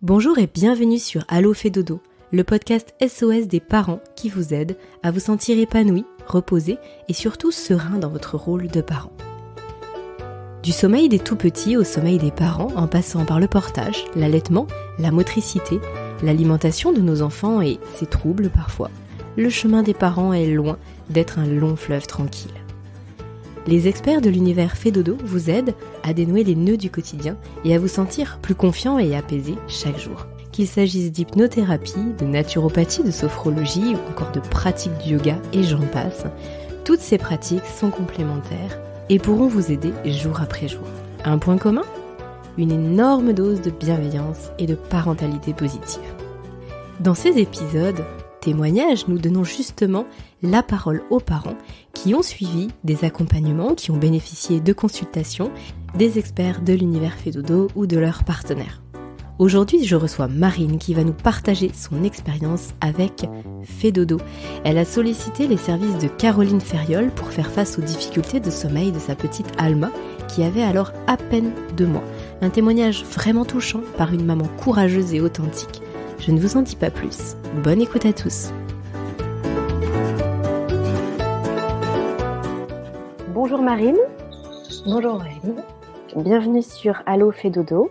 Bonjour et bienvenue sur Allo fait dodo, le podcast SOS des parents qui vous aide à vous sentir épanoui, reposé et surtout serein dans votre rôle de parent. Du sommeil des tout-petits au sommeil des parents, en passant par le portage, l'allaitement, la motricité, l'alimentation de nos enfants et ses troubles parfois, le chemin des parents est loin d'être un long fleuve tranquille. Les experts de l'univers fait dodo vous aident à dénouer les nœuds du quotidien et à vous sentir plus confiant et apaisé chaque jour. Qu'il s'agisse d'hypnothérapie, de naturopathie, de sophrologie ou encore de pratiques du yoga et j'en passe, toutes ces pratiques sont complémentaires et pourront vous aider jour après jour. Un point commun ? Une énorme dose de bienveillance et de parentalité positive. Dans ces épisodes, témoignages, nous donnons justement la parole aux parents qui ont suivi des accompagnements, qui ont bénéficié de consultations, des experts de l'univers fait dodo ou de leurs partenaires. Aujourd'hui, je reçois Marine qui va nous partager son expérience avec fait dodo. Elle a sollicité les services de Caroline Ferriol pour faire face aux difficultés de sommeil de sa petite Alma, qui avait alors à peine 2 mois. Un témoignage vraiment touchant par une maman courageuse et authentique. Je ne vous en dis pas plus. Bonne écoute à tous. Bonjour Marine. Bonjour Marine. Bienvenue sur Allo fait dodo.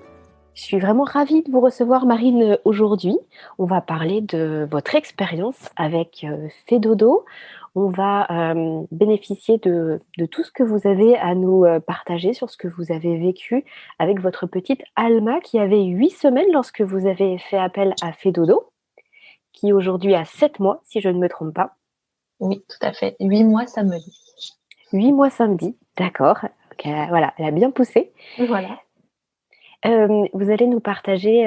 Je suis vraiment ravie de vous recevoir Marine aujourd'hui. On va parler de votre expérience avec fait dodo. On va bénéficier de tout ce que vous avez à nous partager sur ce que vous avez vécu avec votre petite Alma qui avait 8 semaines lorsque vous avez fait appel à fait dodo, qui aujourd'hui a 7 mois si je ne me trompe pas. Oui, tout à fait. 8 mois samedi. 8 mois samedi, d'accord. Donc, voilà, elle a bien poussé. Voilà. Vous allez nous partager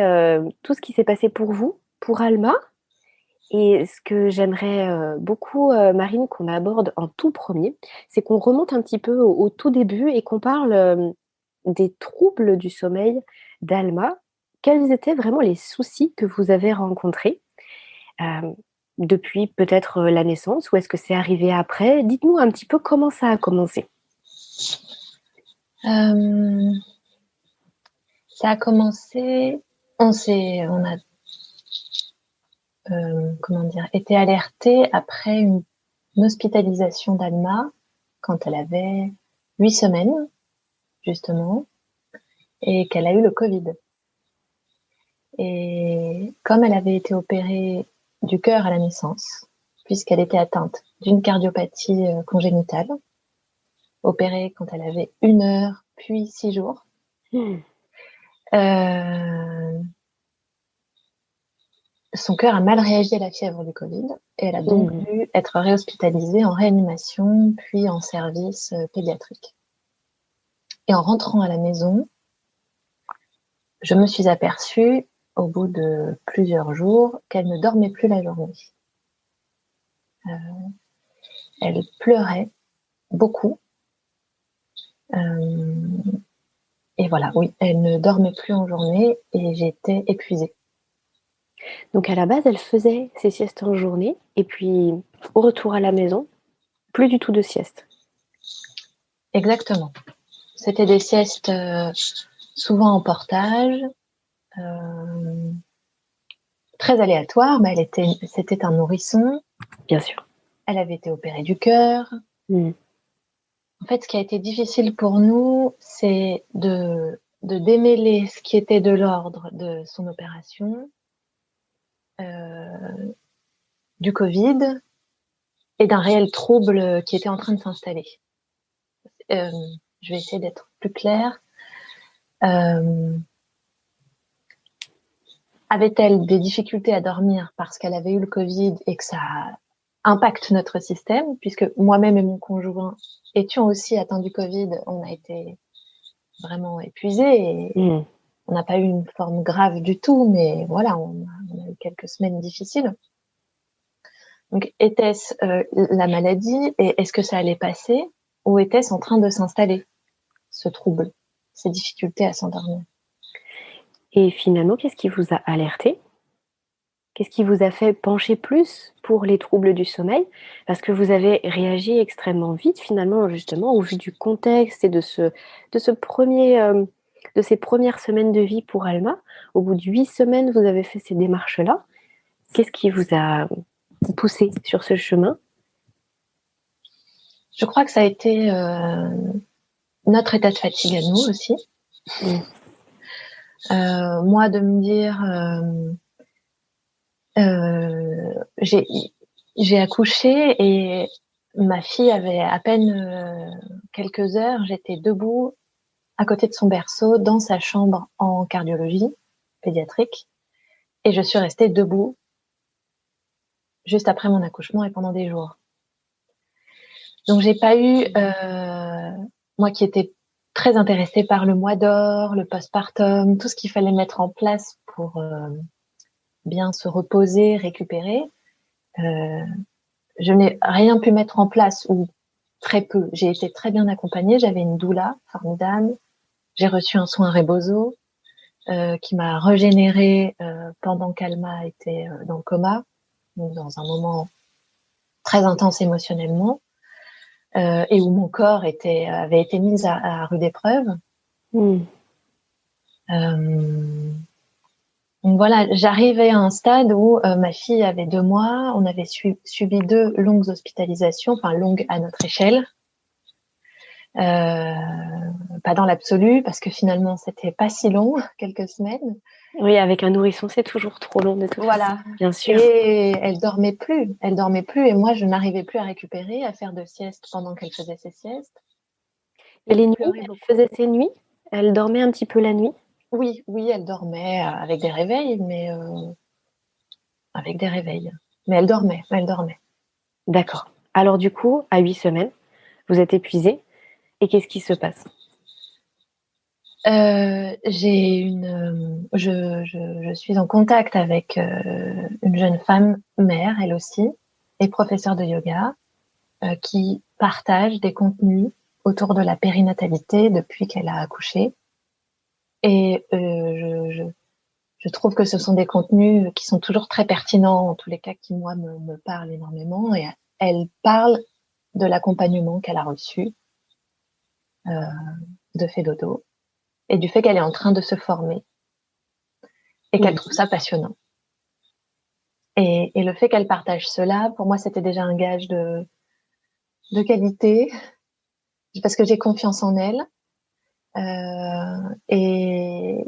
tout ce qui s'est passé pour vous, pour Alma. Et ce que j'aimerais beaucoup, Marine, qu'on aborde en tout premier, c'est qu'on remonte un petit peu au tout début et qu'on parle des troubles du sommeil d'Alma. Quels étaient vraiment les soucis que vous avez rencontrés depuis peut-être la naissance ou est-ce que c'est arrivé après ? Dites-nous un petit peu comment ça a commencé. Ça a commencé, on a été alerté après une hospitalisation d'Alma quand elle avait 8 semaines, justement, et qu'elle a eu le Covid. Et comme elle avait été opérée du cœur à la naissance, puisqu'elle était atteinte d'une cardiopathie congénitale, opérée quand elle avait 1 heure, puis 6 jours, son cœur a mal réagi à la fièvre du Covid et elle a donc dû être réhospitalisée en réanimation puis en service pédiatrique. Et en rentrant à la maison, je me suis aperçue au bout de plusieurs jours qu'elle ne dormait plus la journée. Elle pleurait beaucoup. Et voilà, oui, elle ne dormait plus en journée et j'étais épuisée. Donc à la base, elle faisait ses siestes en journée et puis au retour à la maison, plus du tout de sieste. Exactement. C'était des siestes souvent en portage, très aléatoires, mais c'était un nourrisson. Bien sûr. Elle avait été opérée du cœur. En fait, ce qui a été difficile pour nous, c'est de démêler ce qui était de l'ordre de son opération, du Covid et d'un réel trouble qui était en train de s'installer. Je vais essayer d'être plus claire. Avait-elle des difficultés à dormir parce qu'elle avait eu le Covid et que ça impacte notre système, puisque moi-même et mon conjoint étions aussi atteints du Covid, on a été vraiment épuisés et on n'a pas eu une forme grave du tout, mais voilà, on a eu quelques semaines difficiles. Donc, était-ce la maladie et est-ce que ça allait passer ou était-ce en train de s'installer, ce trouble, ces difficultés à s'endormir ? Et finalement, qu'est-ce qui vous a alerté ? Qu'est-ce qui vous a fait pencher plus pour les troubles du sommeil ? Parce que vous avez réagi extrêmement vite, finalement, justement, au vu du contexte et de ce de ces premières semaines de vie pour Alma. Au bout de 8 semaines, vous avez fait ces démarches-là. Qu'est-ce qui vous a poussé sur ce chemin? Je crois que ça a été notre état de fatigue à nous aussi. Moi, de me dire, j'ai accouché et ma fille avait à peine quelques heures. J'étais debout à côté de son berceau dans sa chambre en cardiologie pédiatrique et je suis restée debout juste après mon accouchement et pendant des jours. Donc j'ai pas eu, moi qui étais très intéressée par le mois d'or, le postpartum, tout ce qu'il fallait mettre en place pour bien se reposer, récupérer. Je n'ai rien pu mettre en place ou très peu. J'ai été très bien accompagnée. J'avais une doula formidable. J'ai reçu un soin Rebozo qui m'a régénérée pendant qu'Alma était dans le coma, donc dans un moment très intense émotionnellement. Et où mon corps avait été mis à rude épreuve. Donc voilà, j'arrivais à un stade où ma fille avait 2 mois, on avait subi 2 longues hospitalisations, enfin longues à notre échelle. Pas dans l'absolu, parce que finalement c'était pas si long, quelques semaines. Oui, avec un nourrisson, c'est toujours trop long de toute façon, bien sûr. Et elle dormait plus, et moi je n'arrivais plus à récupérer, à faire de sieste pendant qu'elle faisait ses siestes. Et les nuits, elle faisait ses nuits? Elle dormait un petit peu la nuit? Oui, elle dormait avec des réveils, mais elle dormait. D'accord. Alors du coup, à 8 semaines, vous êtes épuisée, et qu'est-ce qui se passe? Je suis en contact avec une jeune femme mère, elle aussi, et professeure de yoga, qui partage des contenus autour de la périnatalité depuis qu'elle a accouché. Et je trouve que ce sont des contenus qui sont toujours très pertinents, en tous les cas qui, moi, me parlent énormément. Et elle parle de l'accompagnement qu'elle a reçu de Fedodo et du fait qu'elle est en train de se former et qu'elle trouve ça passionnant. Et le fait qu'elle partage cela, pour moi, c'était déjà un gage de qualité, parce que j'ai confiance en elle. Et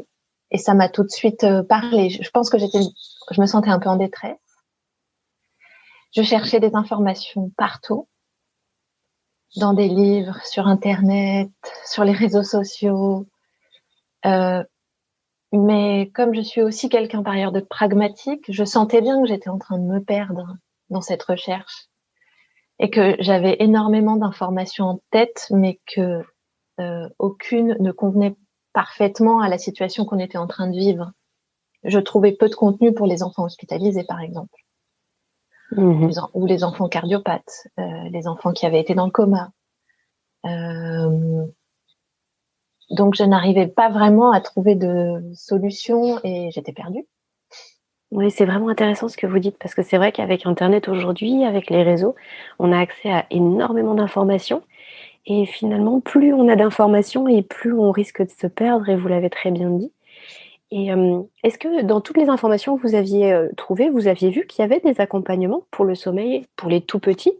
ça m'a tout de suite parlé. Je pense que je me sentais un peu en détresse. Je cherchais des informations partout, dans des livres, sur Internet, sur les réseaux sociaux. Mais comme je suis aussi quelqu'un par ailleurs de pragmatique, je sentais bien que j'étais en train de me perdre dans cette recherche et que j'avais énormément d'informations en tête, mais que aucune ne convenait parfaitement à la situation qu'on était en train de vivre. Je trouvais peu de contenu pour les enfants hospitalisés, par exemple, ou les enfants cardiopathes, les enfants qui avaient été dans le coma. Donc, je n'arrivais pas vraiment à trouver de solution et j'étais perdue. Oui, c'est vraiment intéressant ce que vous dites, parce que c'est vrai qu'avec Internet aujourd'hui, avec les réseaux, on a accès à énormément d'informations. Et finalement, plus on a d'informations et plus on risque de se perdre, et vous l'avez très bien dit. Et est-ce que dans toutes les informations que vous aviez trouvées, vous aviez vu qu'il y avait des accompagnements pour le sommeil pour les tout petits?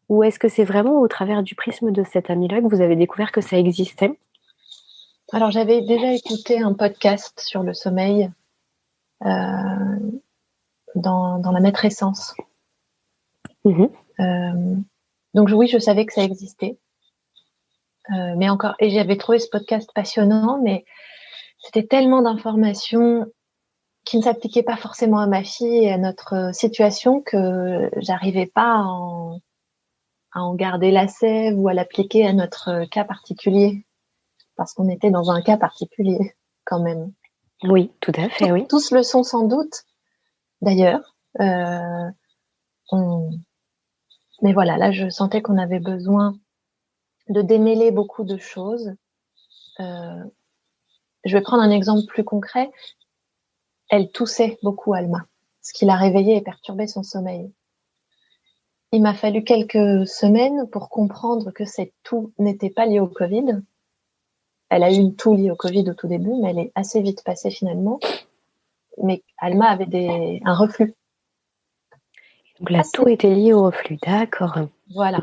Ou est-ce que c'est vraiment au travers du prisme de cette amie-là que vous avez découvert que ça existait? Alors, j'avais déjà écouté un podcast sur le sommeil dans la matrescence. Donc oui, je savais que ça existait. Mais encore, et j'avais trouvé ce podcast passionnant, mais c'était tellement d'informations qui ne s'appliquaient pas forcément à ma fille et à notre situation que j'arrivais pas à en garder la sève ou à l'appliquer à notre cas particulier, parce qu'on était dans un cas particulier quand même. Oui, tout à fait, oui. Tous le sont sans doute, d'ailleurs. Mais voilà, là, je sentais qu'on avait besoin de démêler beaucoup de choses. Je vais prendre un exemple plus concret. Elle toussait beaucoup, Alma, ce qui l'a réveillée et perturbé son sommeil. Il m'a fallu quelques semaines pour comprendre que cette toux n'était pas liée au Covid, elle a eu une toux liée au Covid au tout début, mais elle est assez vite passée finalement. Mais Alma avait un reflux. Donc la toux était liée au reflux, d'accord. Voilà.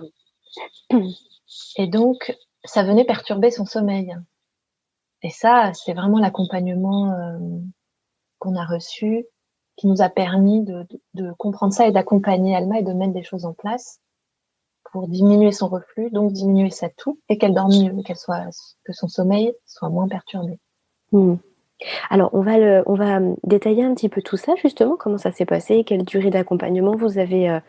Et donc, ça venait perturber son sommeil. Et ça, c'est vraiment l'accompagnement qu'on a reçu qui nous a permis de comprendre ça et d'accompagner Alma et de mettre des choses en place pour diminuer son reflux, donc diminuer sa toux et qu'elle dorme mieux, que son sommeil soit moins perturbé. Alors, on va détailler un petit peu tout ça, justement, comment ça s'est passé, quelle durée d'accompagnement vous avez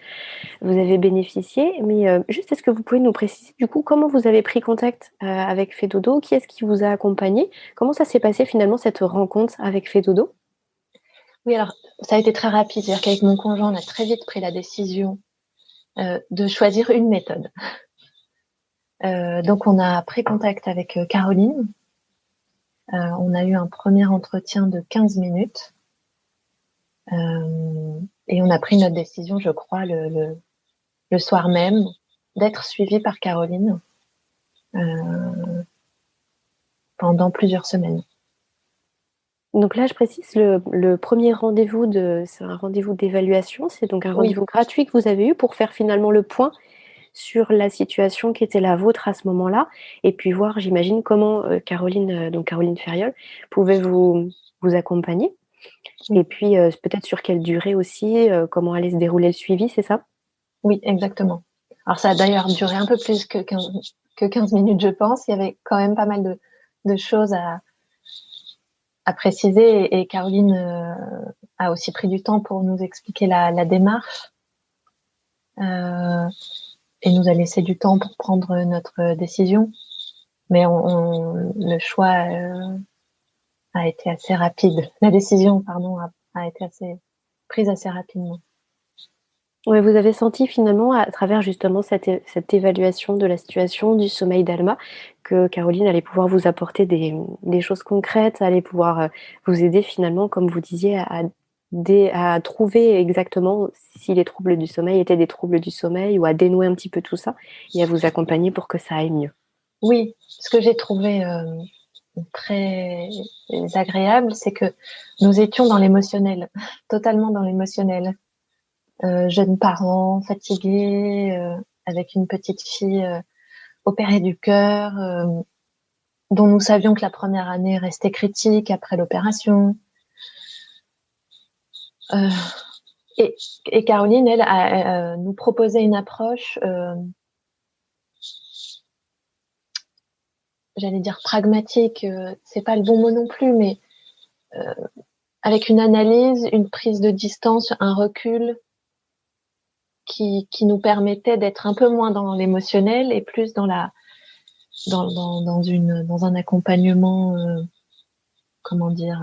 bénéficié. Mais juste, est-ce que vous pouvez nous préciser, du coup, comment vous avez pris contact avec Fedodo? Qui est-ce qui vous a accompagné? Comment ça s'est passé, finalement, cette rencontre avec Fedodo? Oui, alors, ça a été très rapide. C'est-à-dire qu'avec mon conjoint, on a très vite pris la décision de choisir une méthode. Donc, on a pris contact avec Caroline. On a eu un premier entretien de 15 minutes. Et on a pris notre décision, je crois, le soir même, d'être suivi par Caroline pendant plusieurs semaines. Donc là, je précise, le premier rendez-vous, c'est un rendez-vous d'évaluation, c'est donc un rendez-vous gratuit que vous avez eu pour faire finalement le point sur la situation qui était la vôtre à ce moment-là, et puis voir, j'imagine, comment Caroline Ferriol, pouvait vous accompagner, et puis peut-être sur quelle durée aussi, comment allait se dérouler le suivi, c'est ça? Oui, exactement. Alors ça a d'ailleurs duré un peu plus que 15 minutes, je pense. Il y avait quand même pas mal de choses à préciser, et Caroline a aussi pris du temps pour nous expliquer la démarche et nous a laissé du temps pour prendre notre décision. Mais le choix a été assez rapide. La décision, pardon, a été prise assez rapidement. Ouais, vous avez senti finalement, à travers justement cette évaluation de la situation du sommeil d'Alma, que Caroline allait pouvoir vous apporter des choses concrètes, allait pouvoir vous aider finalement, comme vous disiez, à trouver exactement si les troubles du sommeil étaient des troubles du sommeil, ou à dénouer un petit peu tout ça et à vous accompagner pour que ça aille mieux. Oui, ce que j'ai trouvé très agréable, c'est que nous étions dans l'émotionnel, totalement dans l'émotionnel. Jeunes parents, fatigués, avec une petite fille opérée du cœur, dont nous savions que la première année restait critique après l'opération. Et Caroline, elle, nous proposait une approche, j'allais dire pragmatique, c'est pas le bon mot non plus, mais avec une analyse, une prise de distance, un recul qui nous permettait d'être un peu moins dans l'émotionnel et plus dans un accompagnement, comment dire,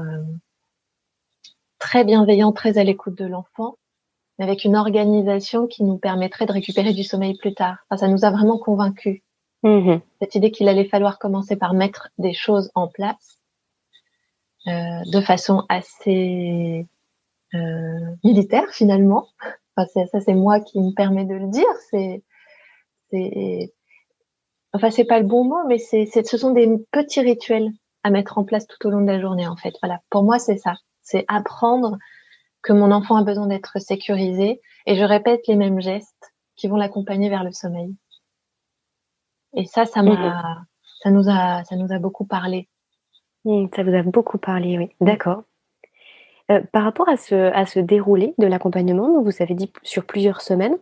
très bienveillant, très à l'écoute de l'enfant, mais avec une organisation qui nous permettrait de récupérer du sommeil plus tard. Enfin, ça nous a vraiment convaincus. Cette idée qu'il allait falloir commencer par mettre des choses en place de façon assez militaire finalement. Enfin, ça c'est moi qui me permet de le dire. Enfin, c'est pas le bon mot, mais ce sont des petits rituels à mettre en place tout au long de la journée, en fait. Voilà. Pour moi, c'est ça. C'est apprendre que mon enfant a besoin d'être sécurisé, et je répète les mêmes gestes qui vont l'accompagner vers le sommeil. Et ça nous a beaucoup parlé. Ça vous a beaucoup parlé, oui. D'accord. Par rapport à ce déroulé de l'accompagnement, donc vous avez dit sur plusieurs semaines,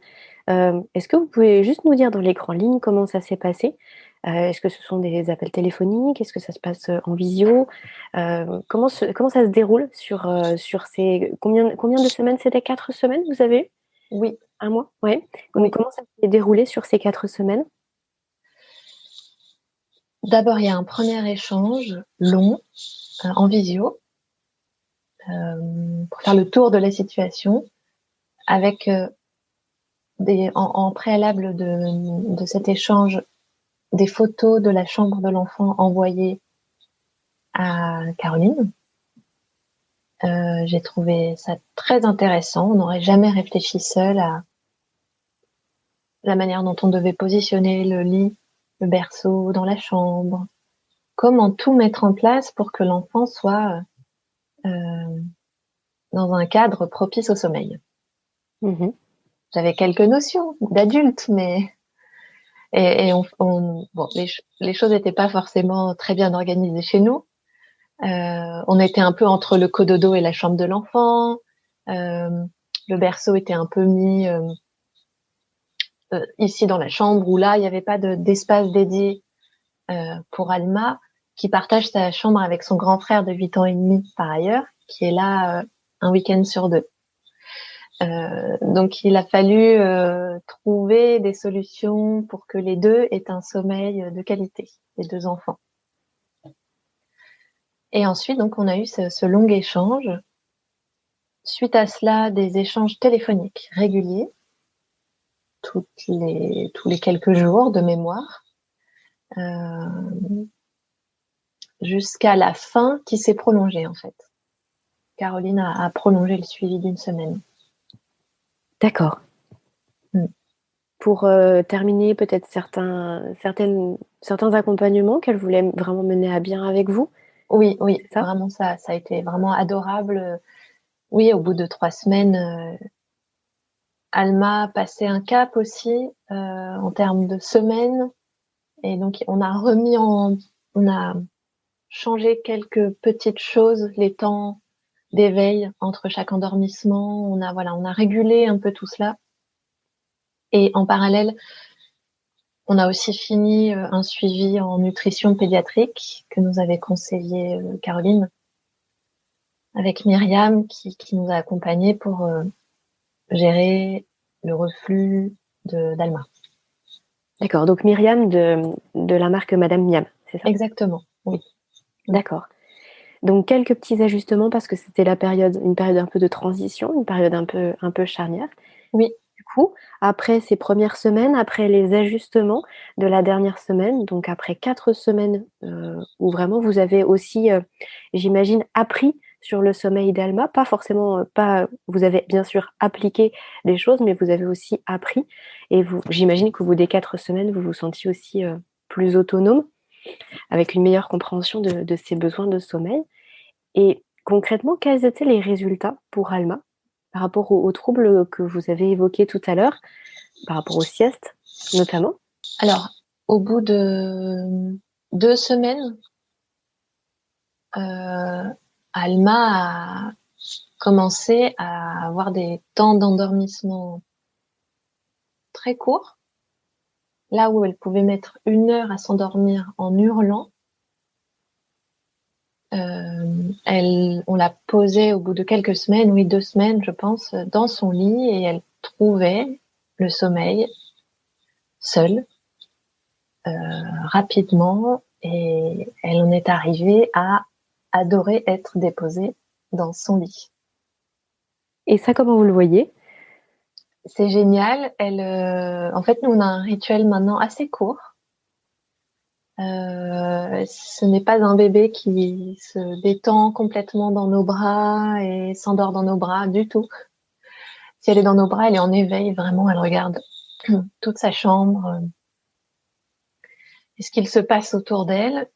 est-ce que vous pouvez juste nous dire dans les grandes lignes comment ça s'est passé? Est-ce que ce sont des appels téléphoniques? Est-ce que ça se passe en visio? Comment ça se déroule sur ces combien de semaines? C'était 4 semaines, vous avez eu? Oui. 1 mois? Ouais. Oui. Comment ça s'est déroulé sur ces 4 semaines? D'abord, il y a un premier échange long en visio pour faire le tour de la situation, avec en préalable de cet échange, des photos de la chambre de l'enfant envoyées à Caroline. J'ai trouvé ça très intéressant. On n'aurait jamais réfléchi seul à la manière dont on devait positionner le lit, le berceau dans la chambre, comment tout mettre en place pour que l'enfant soit dans un cadre propice au sommeil. J'avais quelques notions d'adulte, mais bon, les choses n'étaient pas forcément très bien organisées chez nous. On était un peu entre le cododo et la chambre de l'enfant. Le berceau était un peu mis ici dans la chambre, où là, il n'y avait pas d'espace dédié pour Alma, qui partage sa chambre avec son grand frère de 8 ans et demi par ailleurs, qui est là un week-end sur 2. Donc, il a fallu trouver des solutions pour que les deux aient un sommeil de qualité, les deux enfants. Et ensuite, donc, on a eu ce long échange. Suite à cela, des échanges téléphoniques réguliers, tous les quelques jours de mémoire, jusqu'à la fin qui s'est prolongée en fait. Caroline a prolongé le suivi d'1 semaine. D'accord. Pour terminer, peut-être certains accompagnements qu'elle voulait vraiment mener à bien avec vous. Oui, vraiment ça a été vraiment adorable. Oui, au bout de 3 semaines, Alma passait un cap aussi en termes de semaines, et donc on a changé quelques petites choses, les temps d'éveil entre chaque endormissement. On a régulé un peu tout cela. Et en parallèle, on a aussi fini un suivi en nutrition pédiatrique que nous avait conseillé Caroline, avec Myriam qui nous a accompagnés pour gérer le reflux d'Alma. D'accord, donc Myriam de la marque Madame Miam, c'est ça? Exactement, oui. D'accord. Donc quelques petits ajustements parce que c'était une période un peu de transition, une période un peu charnière. Oui. Du coup, après ces premières semaines, après les ajustements de la dernière semaine, donc après 4 semaines où vraiment vous avez aussi, j'imagine, appris sur le sommeil d'Alma, pas forcément, vous avez bien sûr appliqué des choses, mais vous avez aussi appris. Et j'imagine qu'au bout des 4 semaines, vous vous sentiez aussi plus autonome, avec une meilleure compréhension de ses besoins de sommeil. Et concrètement, quels étaient les résultats pour Alma par rapport aux troubles que vous avez évoqués tout à l'heure, par rapport aux siestes notamment? Alors, au bout de 2 semaines, Alma a commencé à avoir des temps d'endormissement très courts. Là où elle pouvait mettre 1 heure à s'endormir en hurlant, on l'a posée au bout de quelques semaines, oui 2 semaines je pense, dans son lit, et elle trouvait le sommeil seule, rapidement, et elle en est arrivée à adorer être déposée dans son lit. Et ça, comment vous le voyez? C'est génial. En fait, nous on a un rituel maintenant assez court. Ce n'est pas un bébé qui se détend complètement dans nos bras et s'endort dans nos bras du tout. Si elle est dans nos bras, elle est en éveil, vraiment, elle regarde toute sa chambre et ce qu'il se passe autour d'elle.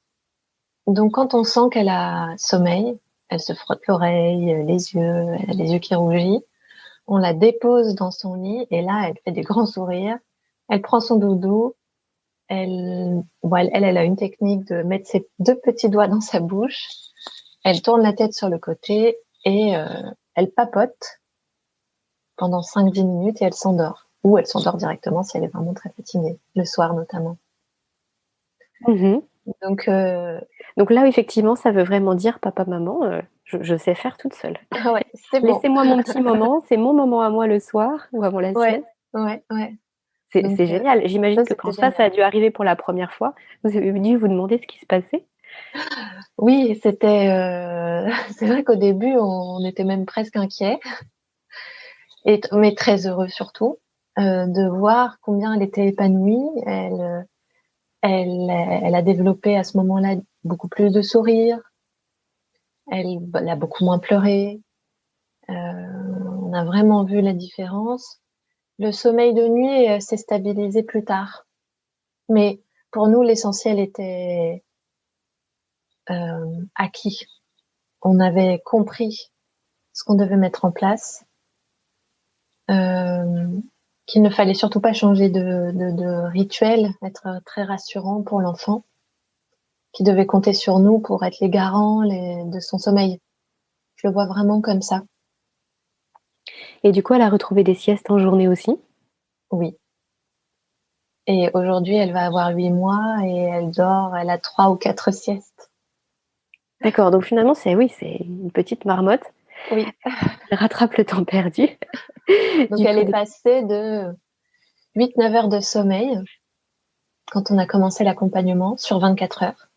Donc quand on sent qu'elle a sommeil, elle se frotte l'oreille, les yeux, elle a les yeux qui rougissent, on la dépose dans son lit et là, elle fait des grands sourires, elle prend son doudou. Elle a une technique de mettre ses 2 petits doigts dans sa bouche. Elle tourne la tête sur le côté et elle papote pendant 5-10 minutes et elle s'endort. Ou elle s'endort directement si elle est vraiment très fatiguée, le soir notamment. Mmh. Donc là, effectivement, ça veut vraiment dire: «Papa, maman, je sais faire toute seule. ouais, c'est bon. Laissez-moi mon petit moment, c'est mon moment à moi le soir ou avant la Ouais, sieste». ouais. Donc C'est génial. ça, J'imagine que c'était quand ça génial. a dû arriver pour la première fois, vous avez dû vous demander ce qui se passait? Oui, c'était c'est vrai qu'au début, on était même presque inquiets, mais très heureux surtout, de voir combien elle était épanouie. Elle a développé à ce moment-là beaucoup plus de sourires. Elle a beaucoup moins pleuré. On a vraiment vu la différence. Le sommeil de nuit s'est stabilisé plus tard. Mais pour nous, l'essentiel était acquis. On avait compris ce qu'on devait mettre en place, qu'il ne fallait surtout pas changer de rituel, être très rassurant pour l'enfant, qui devait compter sur nous pour être les garants de son sommeil. Je le vois vraiment comme ça. Et du coup, elle a retrouvé des siestes en journée aussi? Oui. Et aujourd'hui, elle va avoir 8 mois et elle a 3 ou 4 siestes. D'accord, donc finalement, c'est une petite marmotte. Oui. Elle rattrape le temps perdu. Donc, Du elle coup, est passée de 8-9 heures de sommeil quand on a commencé l'accompagnement sur 24 heures.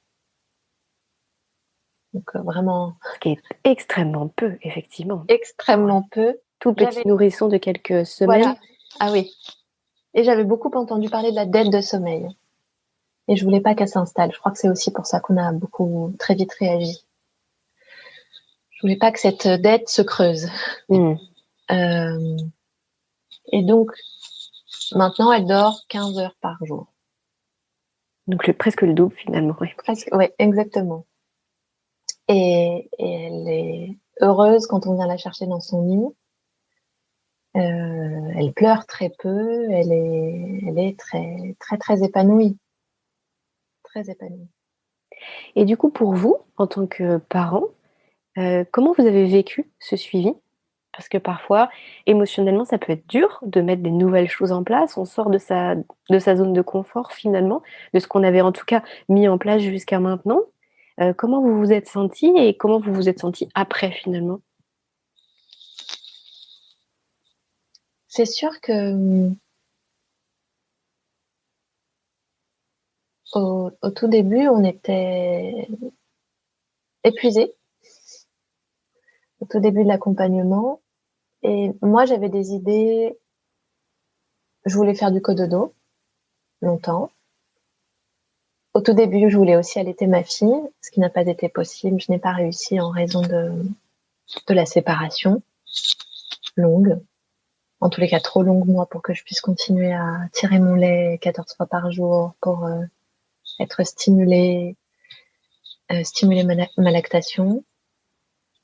Donc, vraiment ce qui est extrêmement peu, effectivement. extrêmement peu. Tout petit nourrisson de quelques semaines. Voilà. Ah oui. Et j'avais beaucoup entendu parler de la dette de sommeil. Et je voulais pas qu'elle s'installe. Je crois que c'est aussi pour ça qu'on a très vite réagi. Je voulais pas que cette dette se creuse. Mmh. Et donc, maintenant, elle dort 15 heures par jour. Donc presque le double, finalement. Oui. Presque, ouais, exactement. Et elle est heureuse quand on vient la chercher dans son lit. Elle pleure très peu. Elle est très, très, très épanouie. Très épanouie. Et du coup, pour vous, en tant que parent, comment vous avez vécu ce suivi? Parce que parfois, émotionnellement, ça peut être dur de mettre des nouvelles choses en place. On sort de sa zone de confort finalement, de ce qu'on avait en tout cas mis en place jusqu'à maintenant. Comment vous vous êtes sentis et comment vous vous êtes sentis après finalement? C'est sûr que au tout début, on était épuisés au tout début de l'accompagnement. Et moi, j'avais des idées. Je voulais faire du cododo longtemps. Au tout début, je voulais aussi allaiter ma fille, ce qui n'a pas été possible. Je n'ai pas réussi en raison de la séparation longue. En tous les cas, trop longue, moi, pour que je puisse continuer à tirer mon lait 14 fois par jour, pour être stimulée, stimuler ma lactation.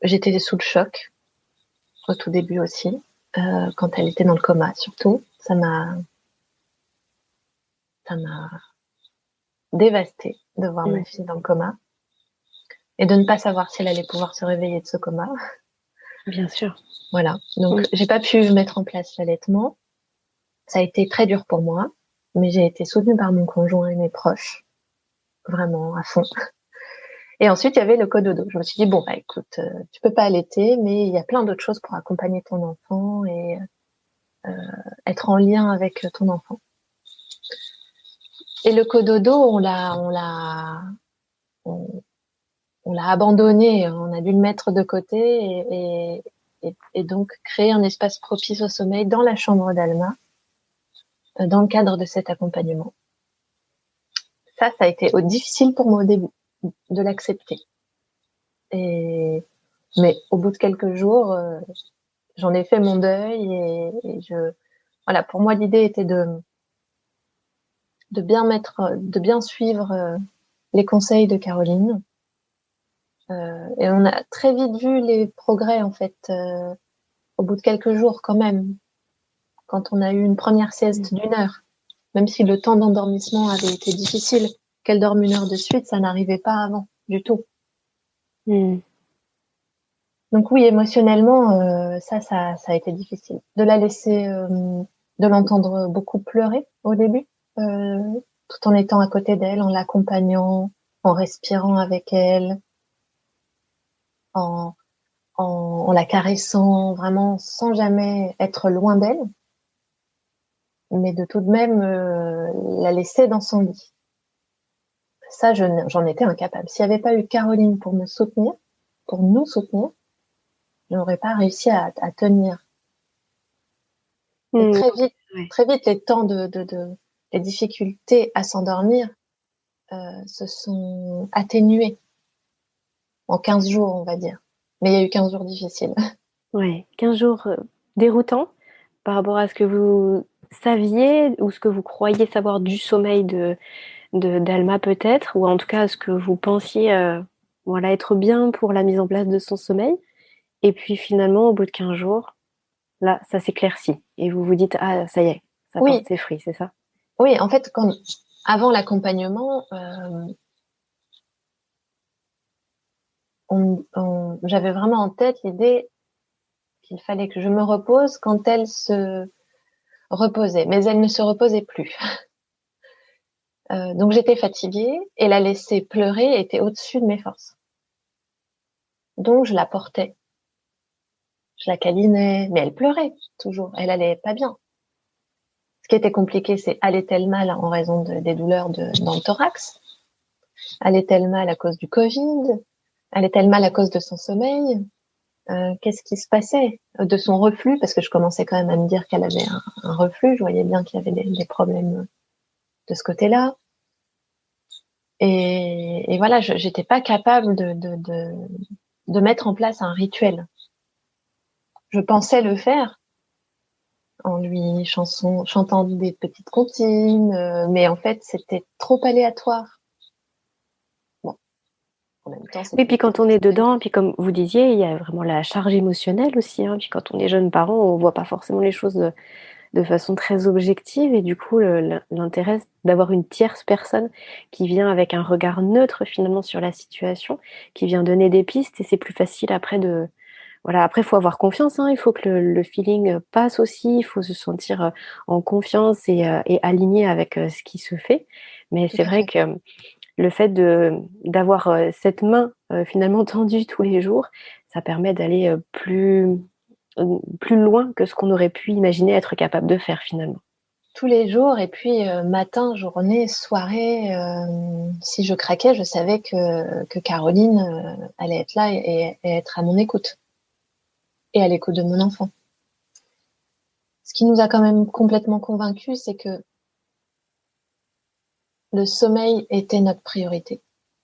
J'étais sous le choc au tout début aussi, quand elle était dans le coma, surtout. Ça m'a dévastée de voir ma fille dans le coma et de ne pas savoir si elle allait pouvoir se réveiller de ce coma. Bien sûr. Voilà. Donc, j'ai pas pu mettre en place l'allaitement. Ça a été très dur pour moi, mais j'ai été soutenue par mon conjoint et mes proches, vraiment à fond. Et ensuite, il y avait le cododo. Je me suis dit, bon, bah, écoute, tu peux pas allaiter, mais il y a plein d'autres choses pour accompagner ton enfant et être en lien avec ton enfant. Et le cododo, on l'a abandonné, on a dû le mettre de côté et donc créer un espace propice au sommeil dans la chambre d'Alma, dans le cadre de cet accompagnement. Ça a été difficile pour moi au début de l'accepter. Mais au bout de quelques jours, j'en ai fait mon deuil voilà, pour moi l'idée était de bien suivre les conseils de Caroline. Et on a très vite vu les progrès en fait, au bout de quelques jours quand même, quand on a eu une première sieste d'1 heure, même si le temps d'endormissement avait été difficile, qu'elle dorme 1 heure de suite, ça n'arrivait pas avant du tout. Donc oui, émotionnellement, ça a été difficile. De la laisser, de l'entendre beaucoup pleurer au début, tout en étant à côté d'elle, en l'accompagnant, en respirant avec elle, en, en la caressant, vraiment sans jamais être loin d'elle, mais de tout de même la laisser dans son lit. Ça, j'en étais incapable. S'il n'y avait pas eu Caroline pour me soutenir, pour nous soutenir, je n'aurais pas réussi à tenir. Et très vite, les temps les difficultés à s'endormir se sont atténués en 15 jours, on va dire. Mais il y a eu 15 jours difficiles. Ouais, 15 jours déroutants par rapport à ce que vous saviez ou ce que vous croyiez savoir du sommeil d'Alma peut-être, ou en tout cas ce que vous pensiez voilà, être bien pour la mise en place de son sommeil. Et puis finalement, au bout de 15 jours, là, ça s'éclaircit. Et vous vous dites, ah, ça y est, ça porte Oui, ses fruits, c'est ça? oui, en fait, avant l'accompagnement, j'avais vraiment en tête l'idée qu'il fallait que je me repose quand elle se reposait, mais elle ne se reposait plus. Donc j'étais fatiguée et la laisser pleurer était au-dessus de mes forces. Donc je la portais, je la câlinais, mais elle pleurait toujours, elle allait pas bien. Ce qui était compliqué, c'est allait-elle mal en raison des douleurs dans le thorax? Allait-elle mal à cause du Covid? Allait-elle mal à cause de son sommeil? Qu'est-ce qui se passait de son reflux? Parce que je commençais quand même à me dire qu'elle avait un reflux. Je voyais bien qu'il y avait des problèmes de ce côté-là. Et voilà, j'étais pas capable de mettre en place un rituel. Je pensais le faire en lui chantant des petites comptines, mais en fait, c'était trop aléatoire. Bon, en même temps, Oui, puis c'était quand on est dedans, puis comme vous disiez, il y a vraiment la charge émotionnelle aussi, hein. Puis quand on est jeune parent, on voit pas forcément les choses de façon très objective. Et du coup, l'intérêt d'avoir une tierce personne qui vient avec un regard neutre finalement sur la situation, qui vient donner des pistes. Et c'est plus facile après de... Voilà, après, il faut avoir confiance, hein. Il faut que le feeling passe aussi. Il faut se sentir en confiance et aligné avec ce qui se fait. Mais tout c'est à vrai fait. que le fait d'avoir cette main finalement tendue tous les jours, ça permet d'aller plus loin que ce qu'on aurait pu imaginer être capable de faire finalement. Tous les jours, et puis matin, journée, soirée, si je craquais, je savais que Caroline allait être là et être à mon écoute et à l'écoute de mon enfant. Ce qui nous a quand même complètement convaincus, c'est que le sommeil était notre priorité,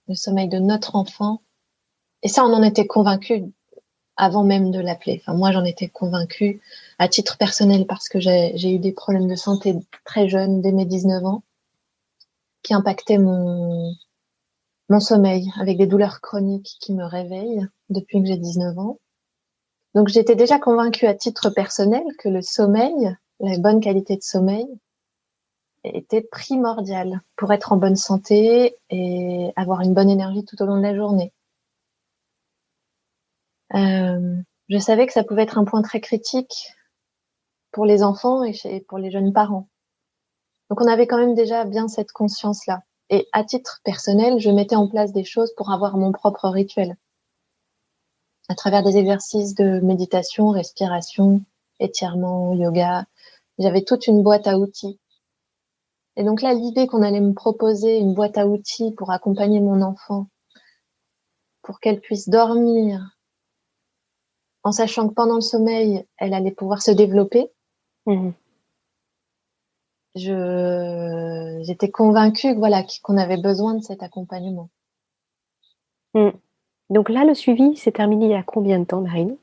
le sommeil de notre enfant. Et ça, on en était convaincus avant même de l'appeler. Enfin, moi, j'en étais convaincue à titre personnel parce que j'ai eu des problèmes de santé très jeune, dès mes 19 ans, qui impactaient mon sommeil avec des douleurs chroniques qui me réveillent depuis que j'ai 19 ans. Donc, j'étais déjà convaincue à titre personnel que le sommeil, la bonne qualité de sommeil, était primordial pour être en bonne santé et avoir une bonne énergie tout au long de la journée. Euh, je savais que ça pouvait être un point très critique pour les enfants et pour les jeunes parents. Donc, on avait quand même déjà bien cette conscience-là. Et à titre personnel, je mettais en place des choses pour avoir mon propre rituel, à travers des exercices de méditation, respiration, étirement, yoga. J'avais toute une boîte à outils. Et donc là, l'idée qu'on allait me proposer une boîte à outils pour accompagner mon enfant, pour qu'elle puisse dormir, en sachant que pendant le sommeil, elle allait pouvoir se développer, Mhm. j'étais convaincue que voilà, qu'on avait besoin de cet accompagnement. Mhm. Donc là, le suivi s'est terminé il y a combien de temps, Marine?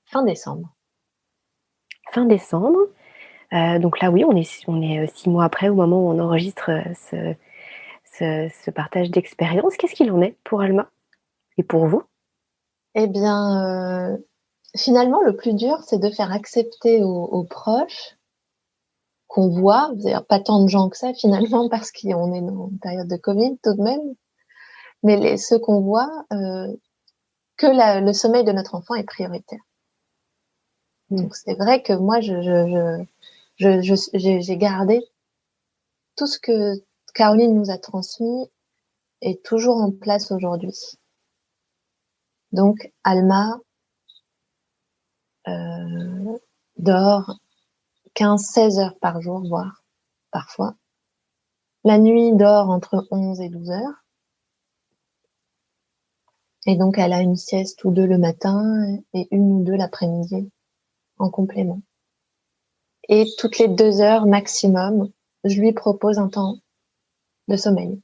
Fin décembre. Fin décembre. Donc là, oui, on est 6 mois après, au moment où on enregistre ce partage d'expérience. Qu'est-ce qu'il en est pour Alma et pour vous? Eh bien, finalement, le plus dur, c'est de faire accepter aux proches qu'on voit, c'est-à-dire pas tant de gens que ça finalement, parce qu'on est dans une période de Covid tout de même, mais ceux qu'on voit, que le sommeil de notre enfant est prioritaire. Mm. Donc c'est vrai que moi, j'ai gardé tout ce que Caroline nous a transmis est toujours en place aujourd'hui. Donc Alma dort 15-16 heures par jour, voire parfois. La nuit dort entre 11 et 12 heures. Et donc elle a une sieste ou deux le matin et une ou deux l'après-midi en complément. Et toutes les 2 heures maximum, je lui propose un temps de sommeil.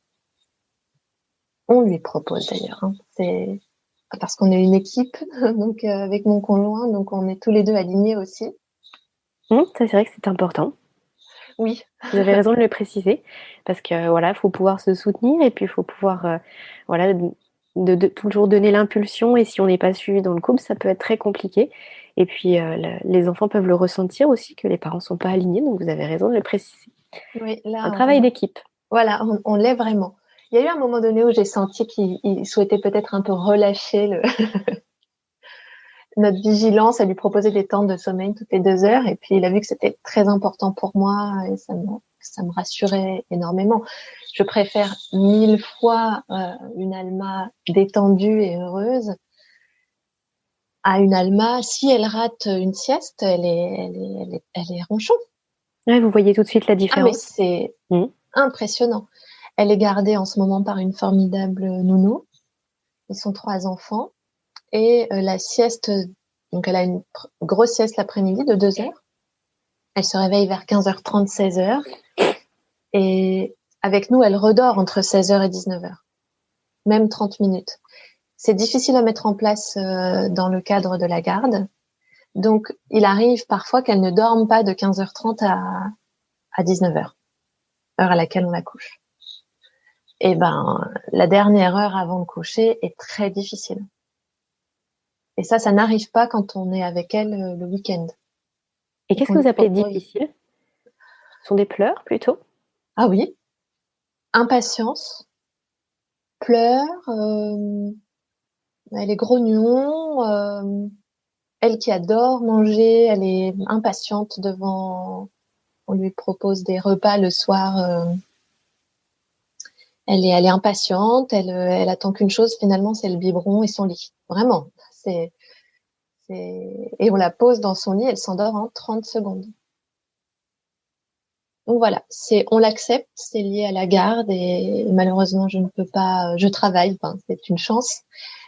On lui propose d'ailleurs, hein. C'est parce qu'on est une équipe, donc avec mon conjoint, donc on est tous les deux alignés aussi. Ça, c'est vrai que c'est important. Oui, Vous avez raison de le préciser, parce que voilà, il faut pouvoir se soutenir et puis il faut pouvoir voilà, de toujours donner l'impulsion, et si on n'est pas suivi dans le couple, ça peut être très compliqué. Et puis, les enfants peuvent le ressentir aussi, que les parents ne sont pas alignés, donc vous avez raison de le préciser. Oui, Un là, travail d'équipe. voilà, on l'est vraiment. Il y a eu un moment donné où j'ai senti qu'il souhaitait peut-être un peu relâcher notre vigilance, à lui proposer des temps de sommeil toutes les 2 heures. Et puis, il a vu que c'était très important pour moi et ça me rassurait énormément. Je préfère 1000 fois une Alma détendue et heureuse à une Alma. Si elle rate une sieste, elle est ronchon. Ouais, vous voyez tout de suite la Ah, mais différence. c'est impressionnant. Elle est gardée en ce moment par une formidable nounou. Ils sont 3 enfants. Et la sieste, donc elle a une grosse sieste l'après-midi de 2 heures. Elle se réveille vers 15h30, 16h. Et avec nous, elle redort entre 16h et 19h. Même 30 minutes. C'est difficile à mettre en place dans le cadre de la garde. Donc, il arrive parfois qu'elle ne dorme pas de 15h30 à 19h, heure à laquelle on la couche. Et ben, la dernière heure avant de coucher est très difficile. Et ça n'arrive pas quand on est avec elle le week-end. Et qu'est-ce que vous appelez difficile? Ce sont des pleurs, plutôt? Ah oui, impatience, pleurs, elle est grognon, elle qui adore manger, elle est impatiente devant. On lui propose des repas le soir. Elle est impatiente. Elle attend qu'une chose finalement, c'est le biberon et son lit. Vraiment, et on la pose dans son lit, elle s'endort en 30 secondes. Donc voilà, on l'accepte, c'est lié à la garde et malheureusement je ne peux pas, je travaille, enfin, c'est une chance,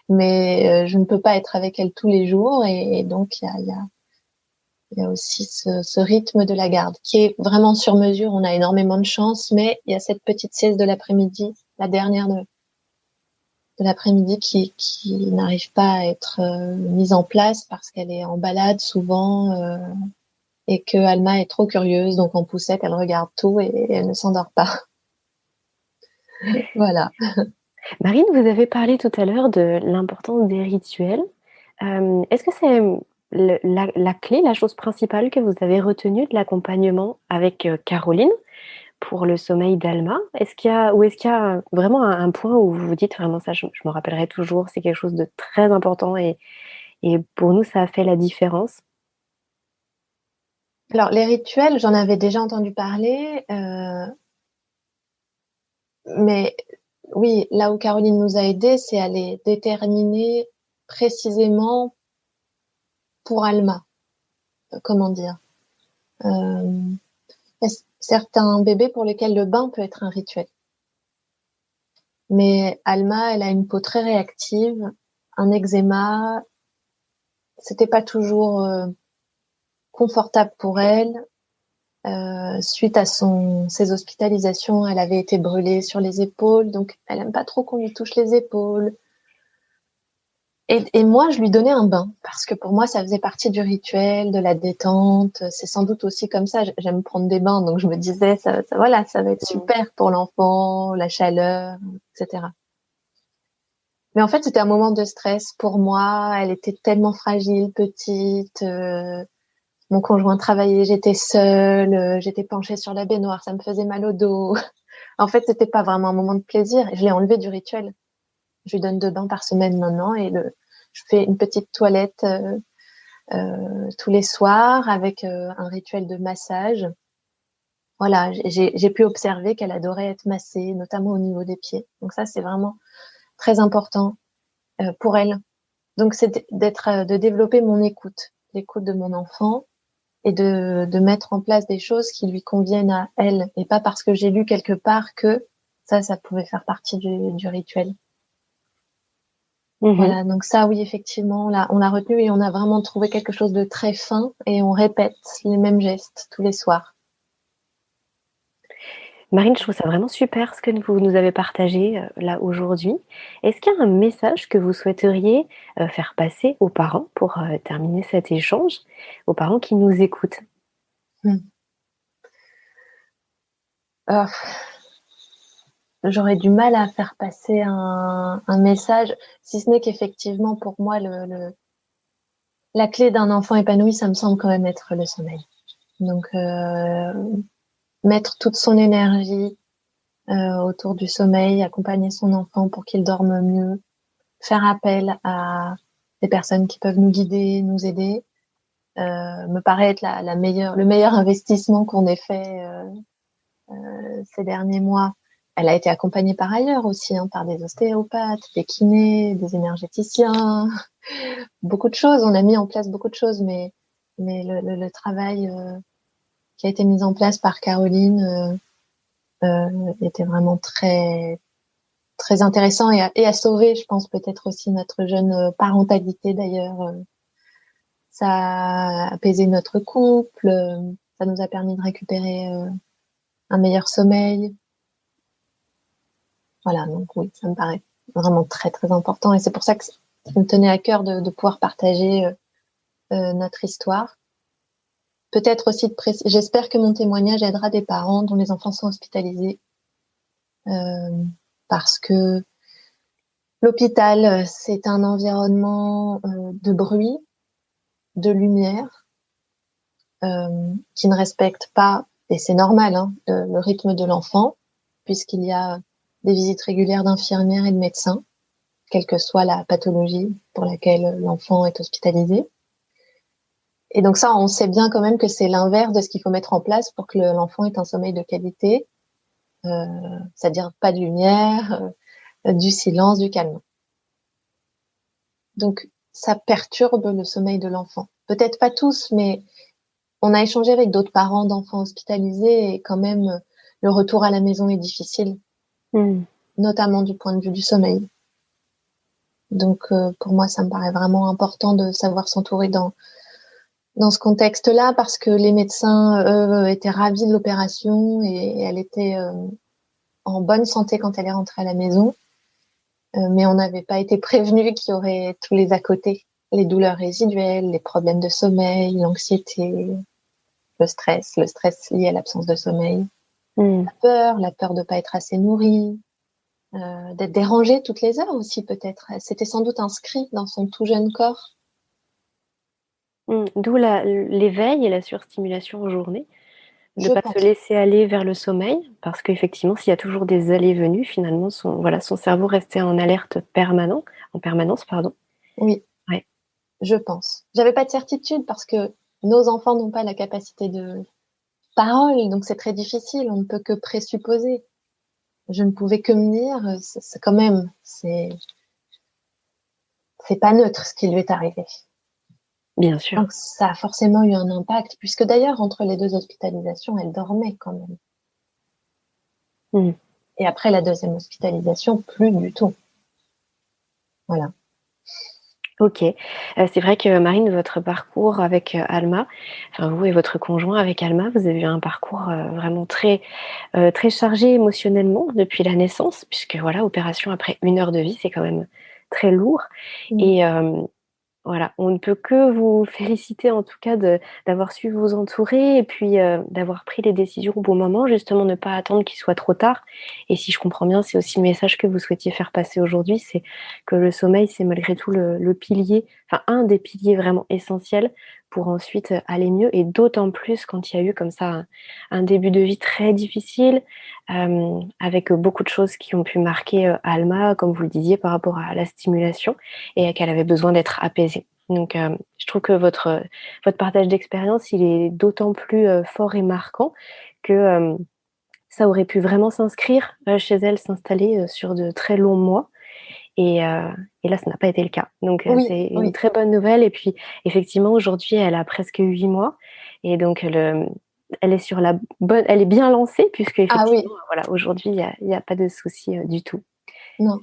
mais je ne peux pas être avec elle tous les jours et donc il y a aussi ce rythme de la garde qui est vraiment sur mesure. On a énormément de chance, mais il y a cette petite sieste de l'après-midi, la dernière de l'après-midi qui n'arrive pas à être mise en place parce qu'elle est en balade souvent et que Alma est trop curieuse, donc en poussette, elle regarde tout et elle ne s'endort pas. Voilà. Marine, vous avez parlé tout à l'heure de l'importance des rituels. Est-ce que c'est la clé, la chose principale que vous avez retenue de l'accompagnement avec Caroline pour le sommeil d'Alma? Est-ce qu'il y a vraiment un point où vous vous dites vraiment ça, je me rappellerai toujours, c'est quelque chose de très important et pour nous, ça a fait la différence? Alors, les rituels, j'en avais déjà entendu parler, mais oui, là où Caroline nous a aidés, c'est à les déterminer précisément pour Alma. Comment dire? Euh, il y a certains bébés pour lesquels le bain peut être un rituel. Mais Alma, elle a une peau très réactive, un eczéma. C'était pas toujours confortable pour elle. Suite à ses hospitalisations, elle avait été brûlée sur les épaules, donc elle aime pas trop qu'on lui touche les épaules. Et moi, je lui donnais un bain parce que pour moi, ça faisait partie du rituel, de la détente. C'est sans doute aussi comme ça. J'aime prendre des bains, donc je me disais, voilà, ça va être super pour l'enfant, la chaleur, etc. Mais en fait, c'était un moment de stress pour moi. Elle était tellement fragile, petite. Mon conjoint travaillait, j'étais seule, j'étais penchée sur la baignoire, ça me faisait mal au dos. En fait, c'était pas vraiment un moment de plaisir. Je l'ai enlevé du rituel. Je lui donne 2 bains par semaine maintenant et je fais une petite toilette tous les soirs avec un rituel de massage. Voilà, j'ai pu observer qu'elle adorait être massée, notamment au niveau des pieds. Donc ça, c'est vraiment très important pour elle. Donc c'est de développer mon écoute, l'écoute de mon enfant et de mettre en place des choses qui lui conviennent à elle et pas parce que j'ai lu quelque part que ça pouvait faire partie du rituel. Voilà, donc ça, oui, effectivement, on l'a retenu et on a vraiment trouvé quelque chose de très fin et on répète les mêmes gestes tous les soirs. Marine, je trouve ça vraiment super ce que vous nous avez partagé là aujourd'hui. Est-ce qu'il y a un message que vous souhaiteriez faire passer aux parents pour terminer cet échange, aux parents qui nous écoutent? Euh, j'aurais du mal à faire passer un message, si ce n'est qu'effectivement, pour moi, la clé d'un enfant épanoui, ça me semble quand même être le sommeil. Donc, mettre toute son énergie autour du sommeil, accompagner son enfant pour qu'il dorme mieux, faire appel à des personnes qui peuvent nous guider, nous aider, me paraît être le meilleur investissement qu'on ait fait ces derniers mois. Elle a été accompagnée par ailleurs aussi, par des ostéopathes, des kinés, des énergéticiens, beaucoup de choses. On a mis en place beaucoup de choses, mais le travail qui a été mis en place par Caroline était vraiment très très intéressant et à sauver, je pense, peut-être aussi notre jeune parentalité d'ailleurs. Ça a apaisé notre couple, ça nous a permis de récupérer un meilleur sommeil. Voilà, donc oui, ça me paraît vraiment très très important et c'est pour ça que ça me tenait à cœur de pouvoir partager notre histoire. Peut-être aussi j'espère que mon témoignage aidera des parents dont les enfants sont hospitalisés parce que l'hôpital, c'est un environnement de bruit, de lumière, qui ne respecte pas, et c'est normal, le rythme de l'enfant, puisqu'il y a des visites régulières d'infirmières et de médecins, quelle que soit la pathologie pour laquelle l'enfant est hospitalisé. Et donc ça, on sait bien quand même que c'est l'inverse de ce qu'il faut mettre en place pour que l'enfant ait un sommeil de qualité, c'est-à-dire pas de lumière, du silence, du calme. Donc ça perturbe le sommeil de l'enfant. Peut-être pas tous, mais on a échangé avec d'autres parents d'enfants hospitalisés et quand même le retour à la maison est difficile, notamment du point de vue du sommeil. Donc pour moi, ça me paraît vraiment important de savoir s'entourer dans ce contexte-là parce que les médecins, eux, étaient ravis de l'opération et elle était en bonne santé quand elle est rentrée à la maison. Mais on n'avait pas été prévenu qu'il y aurait tous les à côté, les douleurs résiduelles, les problèmes de sommeil, l'anxiété, le stress lié à l'absence de sommeil, la peur de pas être assez nourrie, d'être dérangée toutes les heures aussi peut-être. C'était sans doute inscrit dans son tout jeune corps. D'où l'éveil et la surstimulation en journée, de ne pas se pense. laisser aller vers le sommeil, parce qu'effectivement, s'il y a toujours des allées et venues, finalement, son cerveau restait en alerte en permanence, pardon. Oui, ouais. Je pense. J'avais pas de certitude parce que nos enfants n'ont pas la capacité de parole, donc c'est très difficile, on ne peut que présupposer. Je ne pouvais que me dire, c'est quand même, c'est pas neutre ce qui lui est arrivé. Bien sûr. Donc ça a forcément eu un impact, puisque d'ailleurs, entre les deux hospitalisations, elle dormait quand même. Et après la deuxième hospitalisation, plus du tout. Voilà. Ok. C'est vrai que Marine, votre parcours avec Alma, enfin vous et votre conjoint avec Alma, vous avez eu un parcours vraiment très, très chargé émotionnellement depuis la naissance, puisque voilà, opération après 1 heure de vie, c'est quand même très lourd. Et voilà, on ne peut que vous féliciter en tout cas d'avoir su vous entourer et puis d'avoir pris les décisions au bon moment, justement ne pas attendre qu'il soit trop tard. Et si je comprends bien, c'est aussi le message que vous souhaitiez faire passer aujourd'hui, c'est que le sommeil, c'est malgré tout le pilier, enfin un des piliers vraiment essentiels pour ensuite aller mieux et d'autant plus quand il y a eu comme ça un début de vie très difficile, avec beaucoup de choses qui ont pu marquer Alma, comme vous le disiez, par rapport à la stimulation et qu'elle avait besoin d'être apaisée. Donc, je trouve que votre partage d'expérience, il est d'autant plus fort et marquant que ça aurait pu vraiment s'inscrire chez elle, s'installer sur de très longs mois. Et là, ça n'a pas été le cas. Donc, c'est une très bonne nouvelle. Et puis, effectivement, aujourd'hui, elle a presque 8 mois. Et donc, elle est sur la bonne, elle est bien lancée puisque effectivement, voilà, aujourd'hui, il y a pas de souci du tout. Non.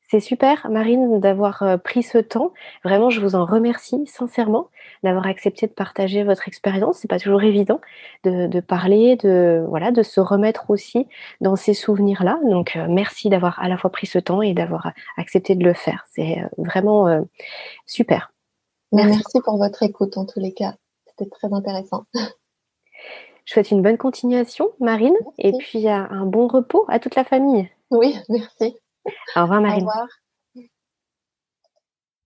C'est super, Marine, d'avoir pris ce temps. Vraiment, je vous en remercie sincèrement d'avoir accepté de partager votre expérience. C'est pas toujours évident de parler, de se remettre aussi dans ces souvenirs-là. Donc, merci d'avoir à la fois pris ce temps et d'avoir accepté de le faire. C'est vraiment super. Merci pour votre écoute en tous les cas. C'était très intéressant. Je souhaite une bonne continuation, Marine, Merci. et puis un bon repos à toute la famille. Oui, merci. Au revoir, Marine. Au revoir.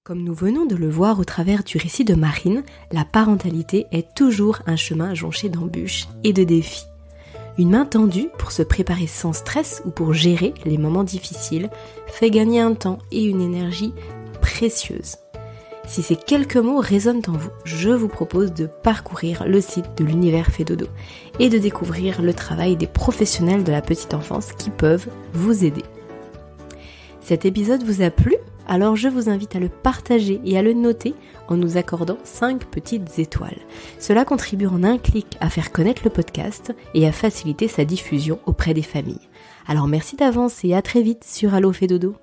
Comme nous venons de le voir au travers du récit de Marine, la parentalité est toujours un chemin jonché d'embûches et de défis. Une main tendue pour se préparer sans stress ou pour gérer les moments difficiles fait gagner un temps et une énergie précieuse. Si ces quelques mots résonnent en vous, je vous propose de parcourir le site de l'Univers Fait Dodo et de découvrir le travail des professionnels de la petite enfance qui peuvent vous aider. Cet épisode vous a plu ? Alors je vous invite à le partager et à le noter en nous accordant 5 petites étoiles. Cela contribue en un clic à faire connaître le podcast et à faciliter sa diffusion auprès des familles. Alors merci d'avance et à très vite sur Allo Fait Dodo.